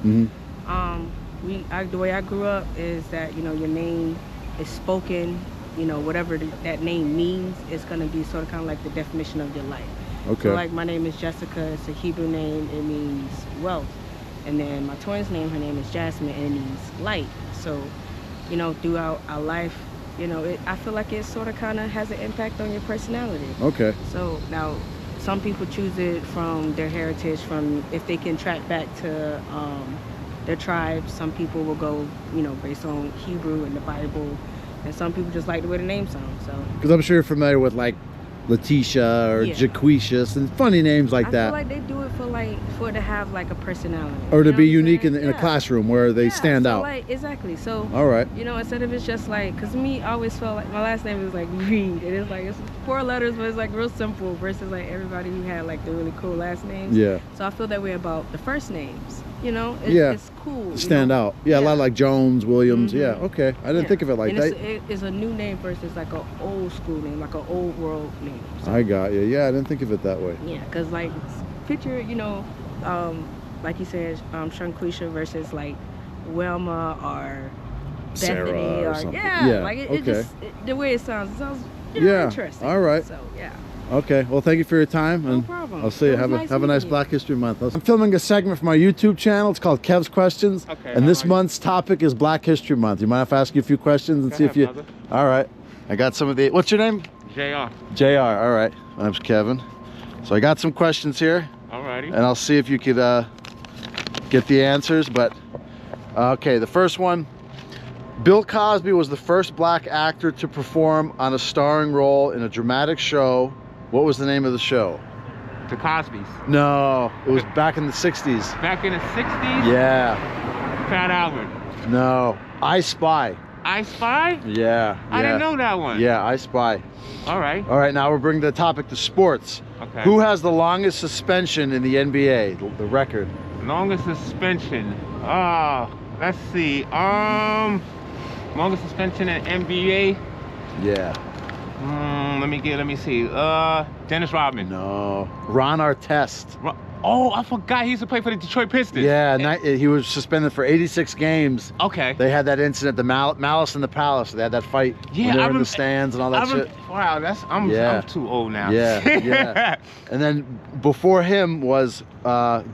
The way I grew up is that, you know, your name is spoken, you know, whatever that name means is going to be sort of kind of like the definition of your life. Okay. So like my name is Jessica, it's a Hebrew name, it means wealth. And then my twin's name, her name is Jasmine, and it means light. So, you know, throughout our life, you know, I feel like it sort of kind of has an impact on your personality. Okay. So now, some people choose it from their heritage, from if they can track back to their tribe. Some people will go, you know, based on Hebrew and the Bible, and some people just like the way the name sounds. So Because I'm sure you're familiar with like Letitia or Jaquitius and funny names like I that. feel like they do it for it to have like a personality, Or to you know be what I'm unique saying? in a classroom where they stand so out. Like, exactly. So All right. you know, instead of it's just like, cause me, I always felt like my last name is like Reed. It is like it's 4 letters, but it's like real simple versus like everybody who had like the really cool last names. Yeah. So I feel that way about the first names. You know, it's cool. you Stand know? out. Yeah, a lot like Jones, Williams. Mhm. Yeah, okay. I didn't think of it like and that. It's a new name versus like an old school name, like an old world name. So, I got you. Yeah, I didn't think of it that way. yeah, cause like picture, you know, like you said, Shanquisha versus like Wilma or Sarah Bethany or or something. yeah, Yeah, like it okay. just the way it sounds you know, Yeah, interesting. all right. So yeah. Okay, well, thank you for your time. No And problem. I'll see you. It was Have a nice nice meeting you. Black History Month. I'm filming a segment for my YouTube channel. It's called Kev's Questions. Okay, and this all right. month's topic is Black History Month. You mind if I ask you a few questions and Go see if ahead, you... brother. All right. I got some of the... What's your name? JR. JR. All right. My name's Kevin. So I got some questions here, Alrighty. and I'll see if you could get the answers. But, okay, the first one. Bill Cosby was the first black actor to perform on a starring role in a dramatic show. What was the name of the show? The Cosby's. No, it was back in the 60s. Back in the 60s? Yeah. Fat Albert. No. I Spy. I Spy? Yeah. I didn't know that one. Yeah, I Spy. Alright. All right, now we're bringing the topic to sports. Okay. Who has the longest suspension in the NBA, the record? Longest suspension. Let's see. Longest suspension in NBA. Yeah. Let me see. Dennis Rodman. No. Ron Artest. Oh, I forgot he used to play for the Detroit Pistons. Yeah, he was suspended for 86 games. Okay. They had that incident, the Malice in the Palace. They had that fight Yeah, when they I were in rem- the stands and all that shit. Wow, I'm too old now. Yeah. And then before him was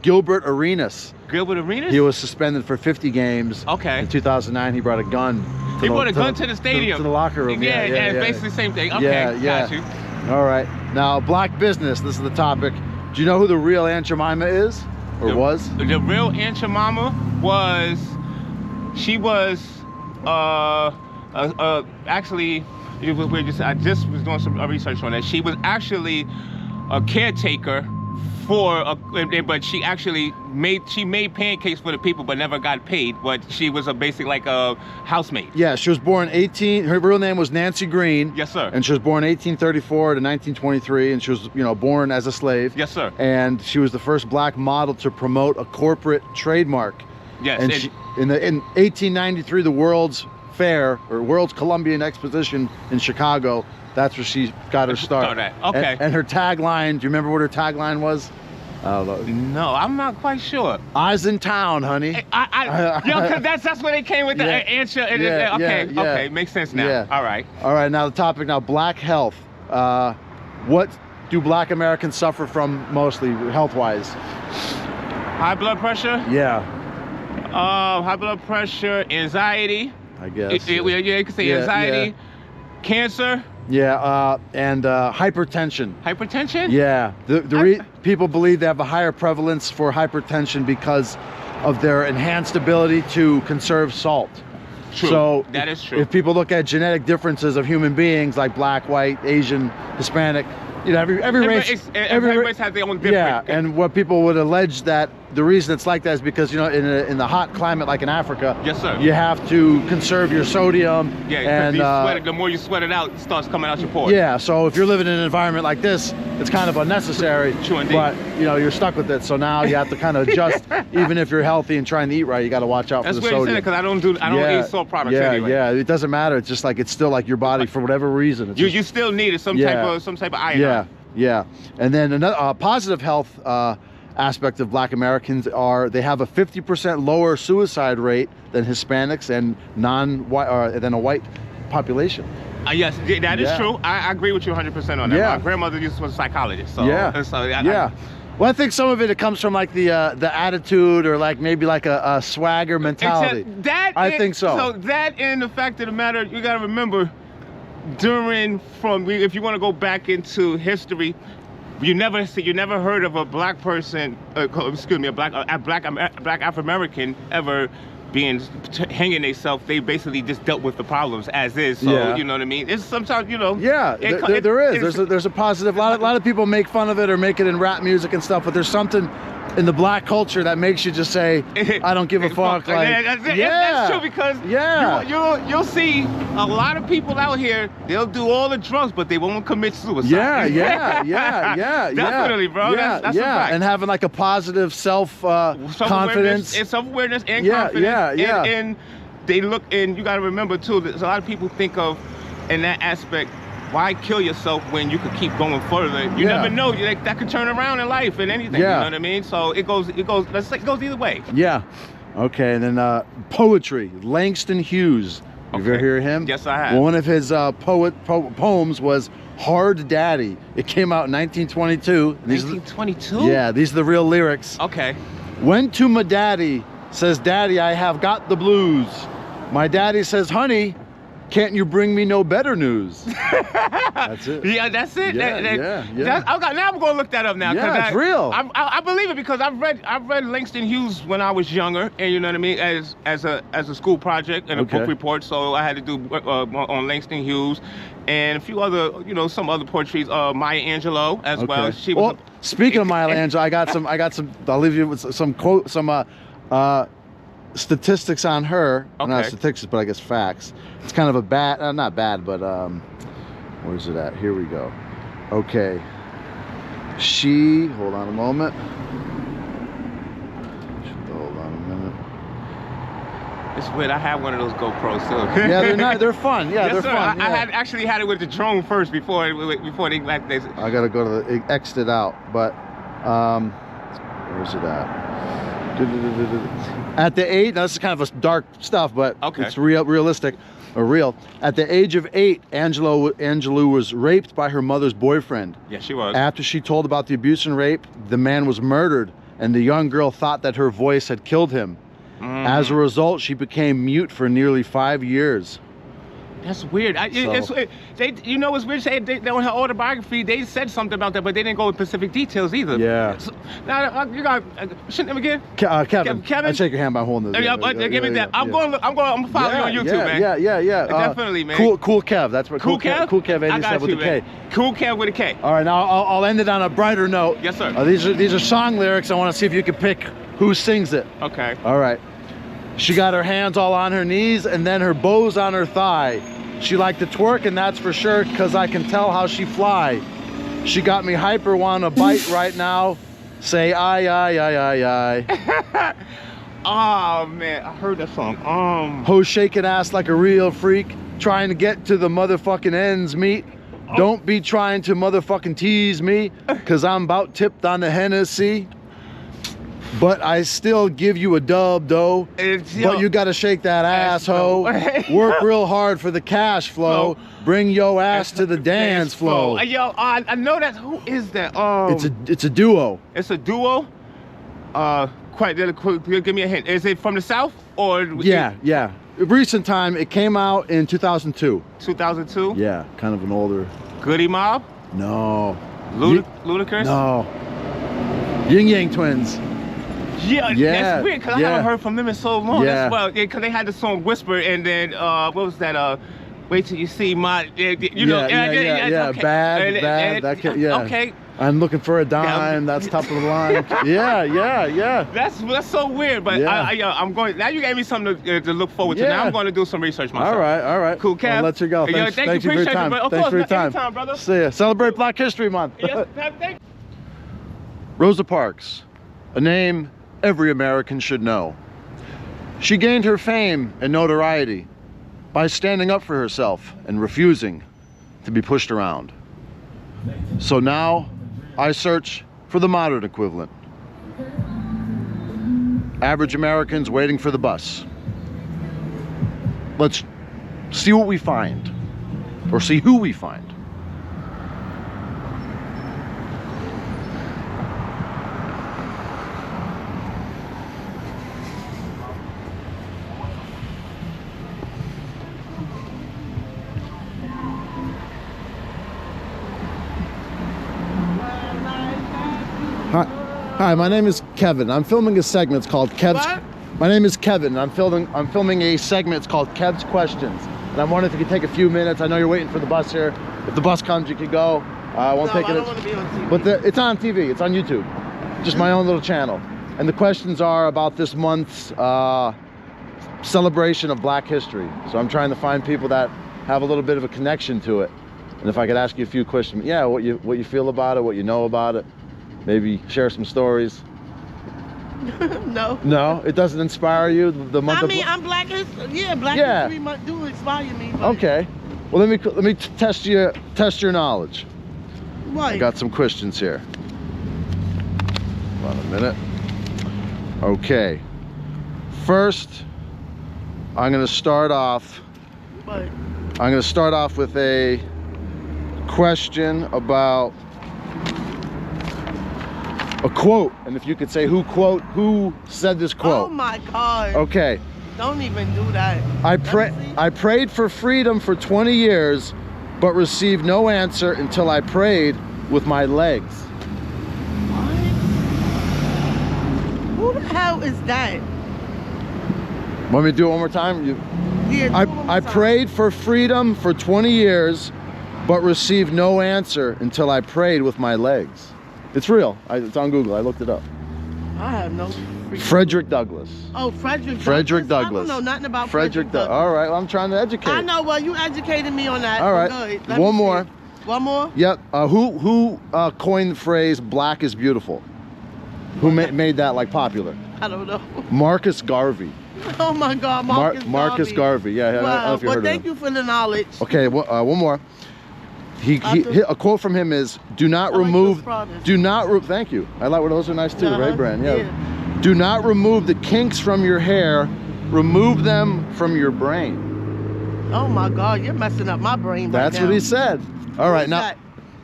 Gilbert Arenas. Gilbert Arenas? He was suspended for 50 games. Okay. In 2009, he brought a gun. He brought a gun to the stadium. To the locker room. Yeah, basically the same thing. Okay, got you. All right. Now, black business. This is the topic. Do you know who the real Aunt Jemima is? Or was? The real Aunt Jemima was, she was, actually, I just was doing some research on that. She was actually a caretaker but she actually made pancakes for the people but never got paid, but she was basically like a housemaid. Yeah, she was born her real name was Nancy Green. Yes, sir. And she was born 1834 to 1923, and she was, born as a slave. Yes, sir. And she was the first black model to promote a corporate trademark. Yes. And in 1893, the World's Fair, or World's Columbian Exposition in Chicago, that's where she got her start. Okay. And her tagline, do you remember what her tagline was? No, I'm not quite sure. Eyes in town, honey. Cause that's where they came with the answer. Okay, makes sense now. Yeah. All right. All right, now the topic now, black health. What do black Americans suffer from mostly, health-wise? High blood pressure? Yeah. High blood pressure, anxiety. I guess. You could say anxiety, cancer. Yeah, and hypertension. Hypertension? Yeah. People believe they have a higher prevalence for hypertension because of their enhanced ability to conserve salt. True. So that is true. If people look at genetic differences of human beings, like black, white, Asian, Hispanic, every race, every race has their own different. Yeah, and what people would allege that the reason it's like that is because in the hot climate like in Africa, yes, sir, you have to conserve your sodium. Yeah, because the more you sweat it out, it starts coming out your pores. Yeah, so if you're living in an environment like this, it's kind of unnecessary. True indeed. But you're stuck with it. So now you have to kind of adjust. Even if you're healthy and trying to eat right, you got to watch out for the sodium. That's because I don't eat salt products anyway. Yeah, it doesn't matter. It's just like it's still like your body for whatever reason. You still need it, some type of iron. Yeah. And then another positive health aspect of black Americans they have a 50% lower suicide rate than Hispanics and than a white population. Yes, that is true. I agree with you 100% on that. Yeah. My grandmother was a psychologist. So, yeah. Well, I think some of it comes from like the attitude or like maybe like a swagger mentality. I think so. So that and the fact of the matter, you got to remember, if you want to go back into history, you never heard of a black person, a black Afro-American ever hanging themselves. They basically just dealt with the problems as is. So you know what I mean. It's sometimes Yeah, there is. There's a positive. A lot of people make fun of it or make it in rap music and stuff, but there's something in the black culture that makes you just say, I don't give a fuck. Like, that's true, because you'll see a lot of people out here, they'll do all the drugs, but they won't commit suicide. Definitely, bro. That's a fact. And having like a positive confidence and self-awareness and confidence. And they look, and you got to remember too, there's a lot of people think of in that aspect, why kill yourself when you could keep going further? You never know. That could turn around in life and anything. You know what I mean? So it goes either way. Yeah. Okay, and then poetry. Langston Hughes. Have you ever heard him? Yes, I have. Well, one of his poems was Hard Daddy. It came out in 1922. 1922? Yeah, these are the real lyrics. Okay. Went to my daddy, says, Daddy, I have got the blues. My daddy says, honey, can't you bring me no better news? That's it. Yeah, that's it. Yeah. Now I'm gonna look that up now. Yeah, it's real. I believe it because I've read Langston Hughes when I was younger, and you know what I mean, as a school project and a book report. So I had to do on Langston Hughes and a few other, some other poetry. Maya Angelou as well. She was. Well, speaking of Maya Angelou, I got some. I'll leave you with some statistics on her. Okay. Not statistics, but I guess facts. It's kind of a bad, not bad, but where's it at? Here we go. Okay. Hold on a moment. Hold on a minute. It's weird. I had one of those GoPros too. Yeah, they're not. They're fun. Yeah, Yes, they're sir. fun. I yeah. actually had it with the drone first before they like they. I gotta go to the exit it out, but where's it at? At the age, now this is kind of a dark stuff, but Okay. it's realistic or real. At the age of 8, Angelou was raped by her mother's boyfriend. Yeah, she was. After she told about the abuse and rape, the man was murdered, and the young girl thought that her voice had killed him. As a result, she became mute for nearly 5 years. That's weird. You know what's weird? They on her autobiography, they said something about that, but they didn't go into specific details either. Yeah. So, now you got shouldn't again. Kevin, Kevin? I shake your hand by holding this. Give me that. I'm gonna follow you on YouTube, man. Yeah. Definitely, man. Cool Kev. That's what. Cool Kev. Cool Kev. I 87 got with you, a K. man. Cool Kev with a K. All right, now I'll end it on a brighter note. Yes, sir. These are song lyrics. I want to see if you can pick who sings it. Okay. All right. She got her hands all on her knees and then her bows on her thigh. She liked to twerk, and that's for sure, cause I can tell how she fly. She got me hyper, wanna bite right now. Say aye, aye, aye, aye, aye. Oh man, I heard that song. Ho shaking ass like a real freak, trying to get to the motherfucking ends meet. Don't be trying to motherfucking tease me, cause I'm about tipped on the Hennessy. But I still give you a dub, though. But you gotta shake that ass, ho. Work real hard for the cash flow. Bring yo ass to the dance flow. Yo, I know that. Who is that? It's a duo. It's a duo. Give me a hint. Is it from the South or? Yeah. Recent time. It came out in 2002. 2002. Yeah, kind of an older. Goody Mob. No. Ludacris. No. Yin Yang Twins. Yeah, that's weird because I haven't heard from them in so long. Yeah. Well, because they had the song Whisper, and then what was that? Wait till you see my. Yeah. Okay. Bad. Okay. I'm looking for a dime. That's top of the line. Yeah. That's so weird, but I'm going. Now you gave me something to look forward to. Now I'm going to do some research myself. All right. Cool, Kev. I'll let you go. Thanks, thank you for your time. Thanks for your time. Anytime, brother. See ya. Celebrate Black History Month. Yes, thank you. Rosa Parks, a name every American should know. She gained her fame and notoriety by standing up for herself and refusing to be pushed around. So now I search for the modern equivalent. Average Americans waiting for the bus. Let's see what we find, or see who we find. Hi, my name is Kevin. I'm filming a segment. It's called Kev's. What? My name is Kevin. I'm filming a segment. It's called Kev's Questions. And I'm wondering if you could take a few minutes. I know you're waiting for the bus here. If the bus comes, you could go. I won't take it. I don't want to be on TV. But it's on TV. It's on YouTube. Just my own little channel. And the questions are about this month's celebration of Black History. So I'm trying to find people that have a little bit of a connection to it. And if I could ask you a few questions, what you feel about it, what you know about it. Maybe share some stories. No. No, it doesn't inspire you. The month. I'm Black History. Yeah, Black History Month do inspire me. But Okay. Well, let me test your knowledge. What? I got some questions here. Hold on a minute. Okay. First, I'm going to start off. What? I'm going to start off with a question about a quote, and if you could say who said this quote. Oh my God. Okay. Don't even do that. I prayed for freedom for 20 years, but received no answer until I prayed with my legs. What? Who the hell is that? Want me to do it one more time? I prayed for freedom for 20 years, but received no answer until I prayed with my legs. It's real. It's on Google. I looked it up. I have no. Frederick Douglass. Oh, Frederick Douglass. I don't know nothing about Frederick Douglass. All right. Well, I'm trying to educate. I know. Well, you educated me on that. All right. Good. Let me One see. more. One more. Yep. Who coined the phrase "Black is beautiful"? Who made that like popular? I don't know. Marcus Garvey. Oh my God, Marcus Garvey. Yeah, I don't know if you heard of him. Thank you for the knowledge. Okay, one more. A quote from him is, "Do not remove, thank you. I like, those are nice too, right, Brand? Yeah. Do not remove the kinks from your hair, remove them from your brain." Oh my God, you're messing up my brain right That's now. what he said. All right, now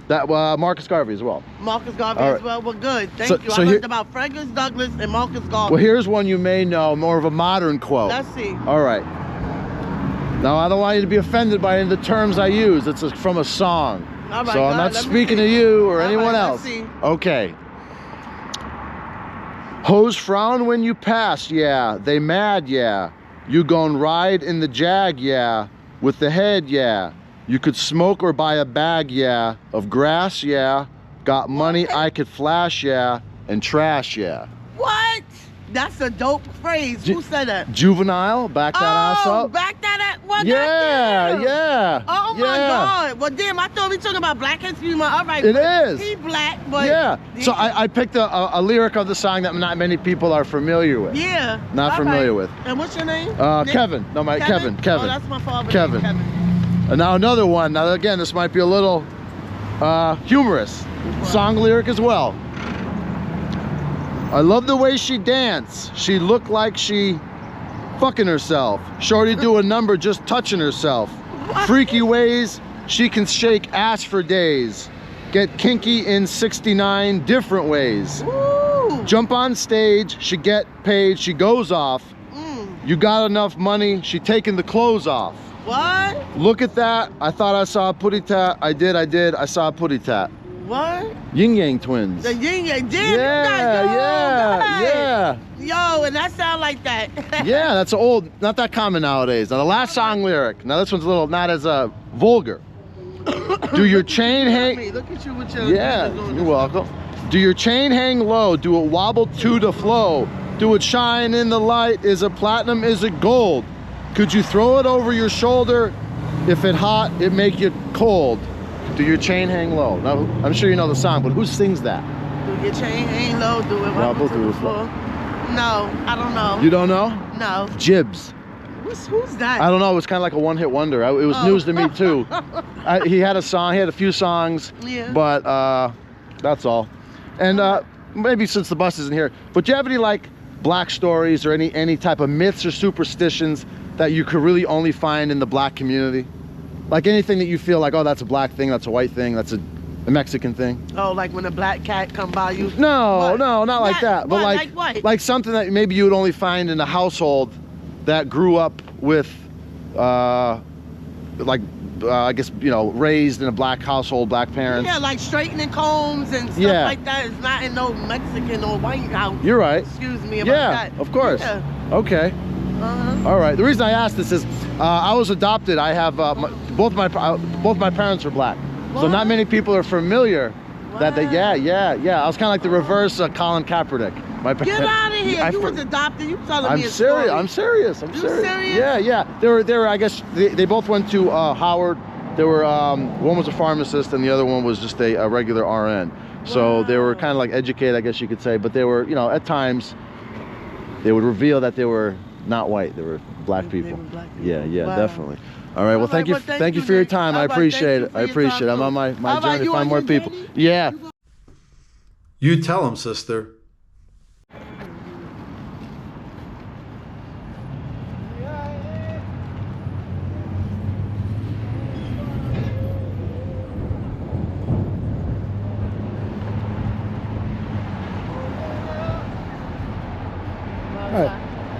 that Marcus Garvey as well. Marcus Garvey as well. Well, good. Thank you. I learned about Frederick Douglass and Marcus Garvey. Well, here's one you may know, more of a modern quote. Let's see. All right. Now, I don't want you to be offended by any of the terms I use. It's from a song. All right, so I'm not speaking to you or anyone else. Let's see. Okay. Hoes frown when you pass, yeah. They mad, yeah. You gon' ride in the Jag, yeah. With the head, yeah. You could smoke or buy a bag, yeah. Of grass, yeah. Got money I could flash, yeah. And trash, yeah. What? That's a dope phrase. Who said that? Juvenile, back that ass up. Back that up. Well, yeah, yeah. Oh my God. Well, damn, I thought we were talking about Black History Month. All right. It is. He black, but. Yeah. So I picked a lyric of the song that not many people are familiar with. Yeah. Not familiar with. And what's your name? Kevin. No, Kevin. Oh, that's my father. Kevin. And now another one. Now again, this might be a little humorous. Wow. Song lyric as well. I love the way she dance. She looked like she fucking herself. Shorty do a number just touching herself. What? Freaky ways, she can shake ass for days. Get kinky in 69 different ways. Ooh. Jump on stage, she get paid, she goes off. You got enough money, she taking the clothes off. What? Look at that, I thought I saw a putty tat. I did, I saw a putty tat. What? Yin Yang Twins. The Yin Yang, damn, yeah. Yo, and that sound like that. Yeah, that's old, not that common nowadays. Now the last song lyric, now this one's a little not as vulgar. Do your chain hang? Look at you with your you're welcome. Do your chain hang low? Do it wobble to the flow? Do it shine in the light? Is it platinum? Is it gold? Could you throw it over your shoulder? If it hot, it make you cold. Do your chain hang low? Now, I'm sure you know the song, but who sings that? Do your chain hang low, do it wobble to the floor. No, I don't know. You don't know? No. Jibbs. Who's that? I don't know. It was kind of like a one-hit wonder. It was news to me too. He had a song. He had a few songs. Yeah. But that's all. And maybe since the bus isn't here, but do you have any like black stories or any type of myths or superstitions that you could really only find in the black community? Like anything that you feel like, oh, that's a black thing, that's a white thing, that's a Mexican thing. Oh, like when a black cat come by you? No, not like that. But like what? Like something that maybe you would only find in a household that grew up with, I guess, you know, raised in a black household, black parents. Yeah, like straightening combs and stuff like that. It's not in no Mexican or white house. You're right. Excuse me about that. Yeah, of course. Yeah. Okay. All right. The reason I asked this is I was adopted. I have both my parents are black, so not many people are familiar that they. Yeah. I was kind of like the reverse Colin Kaepernick. Get out of here! You was adopted. You telling me a story. story. I'm serious. I'm serious. Serious? Yeah. They were. I guess they both went to Howard. They were. One was a pharmacist and the other one was just a regular RN. So they were kind of like educated, I guess you could say. But they were, you know, at times they would reveal that they were not white. They were black people. Yeah, definitely. All right. Well, thank you for your time. I appreciate it. I'm on my journey to find more people. Yeah. You tell them, sister.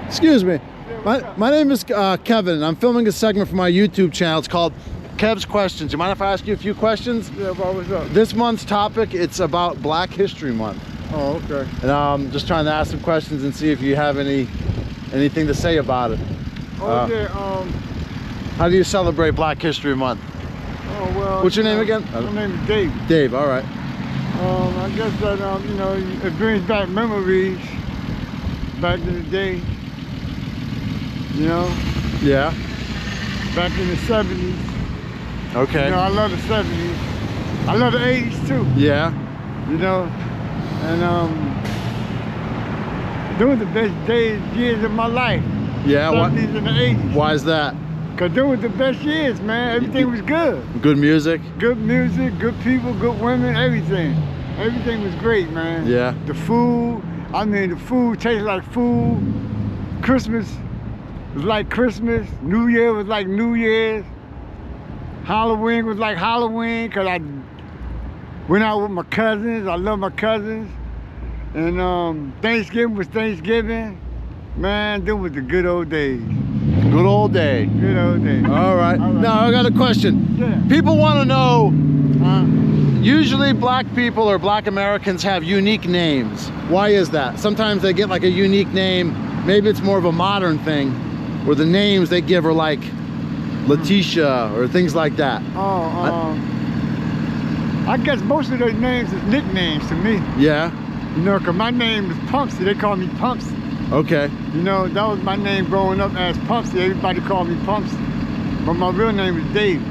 Excuse me. My name is Kevin, and I'm filming a segment for my YouTube channel. It's called Kev's Questions. You mind if I ask you a few questions? Yeah, what's up? This month's topic, it's about Black History Month. Oh, okay. And I'm just trying to ask some questions and see if you have anything to say about it. How do you celebrate Black History Month? Oh, well... What's your name again? My name is Dave. Dave, all right. I guess that, you know, it brings back memories back in the day. You know? Yeah. Back in the 70s. Okay. You know, I love the 70s. I love the 80s too. Yeah. You know? And Those were the best years of my life. Yeah, 70s and the 80s. why is that? Cause those were the best years, man. Everything was good. Good music? Good music, good people, good women, everything. Everything was great, man. Yeah. The food, I mean, the food tasted like food. Christmas was like Christmas. New Year was like New Year's. Halloween was like Halloween, cause I went out with my cousins. I love my cousins. And Thanksgiving was Thanksgiving. Man, them was the good old days. Good old day. Good old days. All right. Now I got a question. Yeah. People want to know, usually black people or black Americans have unique names. Why is that? Sometimes they get like a unique name. Maybe it's more of a modern thing where the names they give are like Letitia or things like that. I guess most of those names is nicknames to me. Yeah. You know, cause my name is Pumpsy. They call me Pumpsy. Okay. You know, that was my name growing up as Pumpsy. Everybody called me Pumpsy. But my real name is Dave.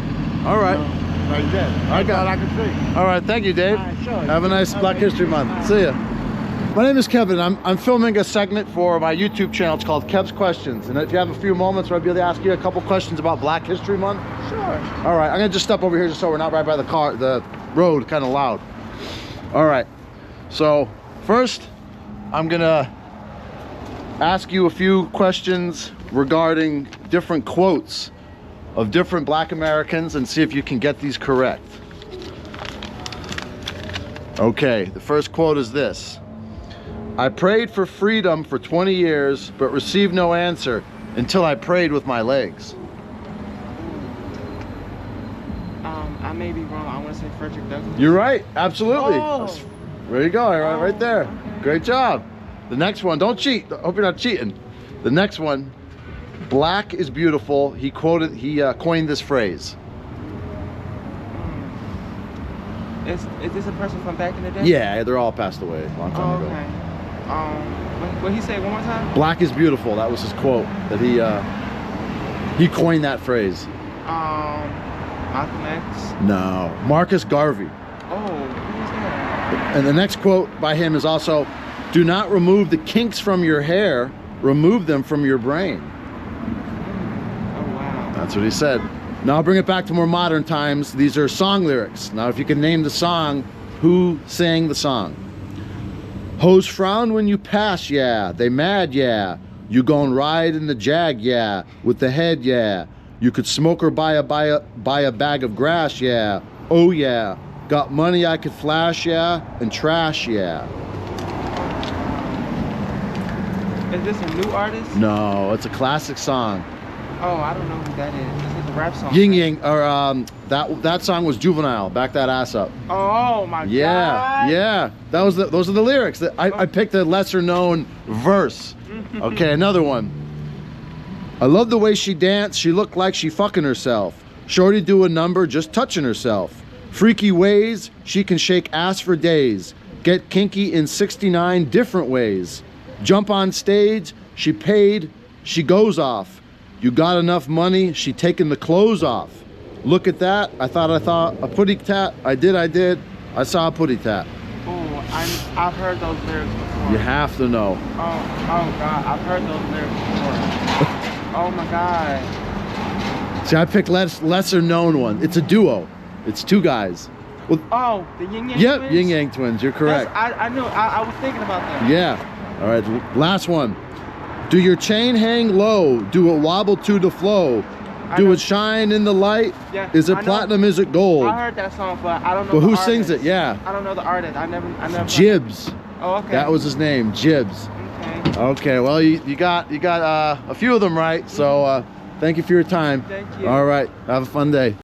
All right. You know, like that. That's all I can say. All right. Thank you, Dave. All right, sure. Have a nice Black History Month. See ya. My name is Kevin. I'm filming a segment for my YouTube channel. It's called Kev's Questions. And if you have a few moments where I'll be able to ask you a couple questions about Black History Month. Sure. All right. I'm going to just step over here just so we're not right by the road, kind of loud. All right. So first, I'm going to ask you a few questions regarding different quotes of different black Americans and see if you can get these correct. Okay, the first quote is this. I prayed for freedom for 20 years, but received no answer until I prayed with my legs. I may be wrong. I want to say Frederick Douglass. You're right, absolutely. Oh. There you go, right there. Great job. The next one, don't cheat. I hope you're not cheating. The next one, black is beautiful. He coined this phrase. Is this a person from back in the day? Yeah, they're all passed away a long time ago. Okay. What he say one more time? Black is beautiful. That was his quote. That he coined that phrase. Malcolm X. No, Marcus Garvey. Oh, who's that? And the next quote by him is also, do not remove the kinks from your hair, remove them from your brain. Oh, wow. That's what he said. Now I'll bring it back to more modern times. These are song lyrics. Now if you can name the song, who sang the song? Hoes frown when you pass, yeah. They mad, yeah. You gon' ride in the Jag, yeah. With the head, yeah. You could smoke or buy a bag of grass, yeah. Oh yeah. Got money I could flash, yeah. And trash, yeah. Is this a new artist? No, it's a classic song. Oh, I don't know who that is. Is this a rap song? Ying Yang, or that song was Juvenile. Back that ass up. Oh my God. Yeah. Those are the lyrics. I picked a lesser known verse. Okay, another one. I love the way she danced. She looked like she fucking herself. Shorty do a number just touching herself. Freaky ways. She can shake ass for days. Get kinky in 69 different ways. Jump on stage. She paid. She goes off. You got enough money. She taking the clothes off. Look at that. I thought a putty tat. I did. I saw a putty tat. Oh, I've heard those lyrics before. You have to know. Oh God, I've heard those lyrics before. Oh my God. See, I picked lesser known one. It's a duo. It's two guys. Well, the Yin Yang Twins? Yep, Yin Yang Twins. You're correct. I knew. I was thinking about that. Yeah. All right, last one. Do your chain hang low? Do it wobble to the flow? Do it shine in the light? Yeah, is it platinum? Is it gold? I heard that song, but I don't know. But who the sings artist. it? Yeah. I don't know the artist. I never. Jibbs. Oh, okay. That was his name, Jibbs. Okay. Okay. Well, you got a few of them right. So thank you for your time. Thank you. All right. Have a fun day.